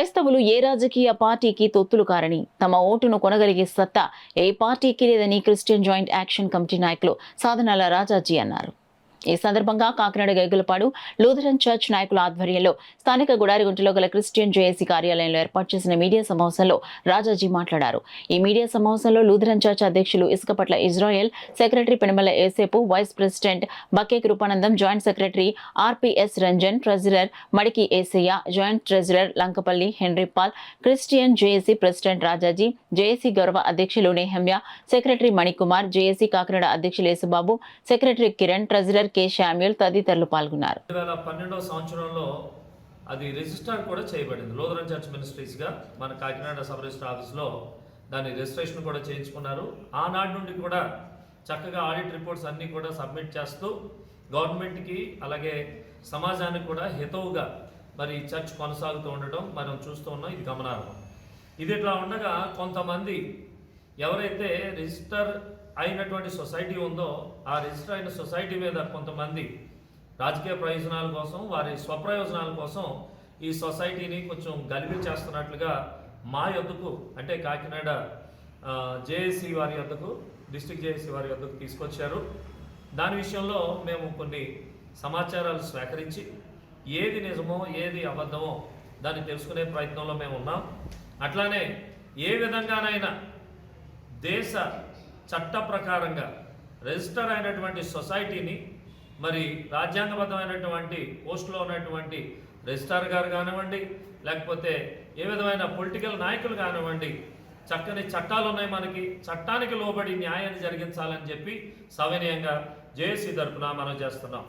క్రైస్తవులు ఏ రాజకీయ పార్టీకి తొత్తులు కారని, తమ ఓటును కొనగలిగే సత్తా ఏ పార్టీకి లేదని క్రిస్టియన్ జాయింట్ యాక్షన్ కమిటీ నాయకులు సాధనాల రాజాజీ అన్నారు. ఈ సందర్భంగా కాకినాడ గైగులపాడు లూథరన్ చర్చ్ నాయకుల ఆధ్వర్యంలో స్థానిక గుడారిగుంటలో గల క్రిస్టియన్ జేఏసీ కార్యాలయంలో ఏర్పాటు చేసిన మీడియా సమావేశంలో రాజాజీ మాట్లాడారు. ఈ మీడియా సమావేశంలో లూథరన్ చర్చ్ అధ్యక్షులు Isukapatla Israel, secretary Penumala Esepu, vice president Bakke Krupanandam, joint secretary RPS Ranjan, treasurer Madiki Esayya, joint treasurer Lankapalli Henry Paul, Christian JAC president Rajaji, JAC గౌరవ అధ్యక్షులు Nehemiah, secretary Manikumar, JAC Kakinada అధ్యక్షులు Yesubabu, secretary Kiran, treasurer K Samuel తదితరులు పాల్గొన్నారు. 2012వ సంవత్సరంలో అది రిజిస్టర్ కూడా చేయబడింది. లూథరన్ చర్చ్ మినిస్ట్రీస్ గా మన కాకినాడ సబ్ రిజిస్టర్ ఆఫీస్లో దాని రిజిస్ట్రేషన్ కూడా చేయించుకున్నారు. ఆనాటి నుండి కూడా చక్కగా ఆడిట్ రిపోర్ట్స్ అన్నీ కూడా సబ్మిట్ చేస్తూ గవర్నమెంట్కి అలాగే సమాజానికి కూడా హితవుగా మరి చర్చ్ కొనసాగుతూ ఉండటం మనం చూస్తూ ఉన్నాం. ఇది గమనార్హం. ఇది ఇట్లా ఉండగా కొంతమంది ఎవరైతే రిజిస్టర్ అయినటువంటి సొసైటీ ఉందో ఆ రిజిస్టర్ అయిన సొసైటీ మీద కొంతమంది రాజకీయ ప్రయోజనాల కోసం, వారి స్వప్రయోజనాల కోసం ఈ సొసైటీని కొంచెం గలిబిలి చేస్తున్నట్లుగా మా యొద్దకు, అంటే కాకినాడ జేఏసీ వారి యొద్దకు, డిస్ట్రిక్ట్ జేఏసీ వారి యొద్దకు తీసుకొచ్చారు. దాని విషయంలో మేము కొన్ని సమాచారాలు సేకరించి ఏది నిజమో ఏది అబద్ధమో దాన్ని తెలుసుకునే ప్రయత్నంలో మేము ఉన్నాం. అట్లానే ఏ విధంగానైనా దేశ చట్ట ప్రకారంగా రిజిస్టర్ అయినటువంటి సొసైటీని మరి రాజ్యాంగబద్ధమైనటువంటి పోస్టులో ఉన్నటువంటి రిజిస్ట్రార్ గారు కానివ్వండి, లేకపోతే ఏ విధమైన పొలిటికల్ నాయకులు కానివ్వండి, చక్కని చట్టాలు ఉన్నాయి మనకి, చట్టానికి లోబడి న్యాయాన్ని జరిగించాలని చెప్పి సవినయంగా జేఏసీ తరఫున మనం చేస్తున్నాం.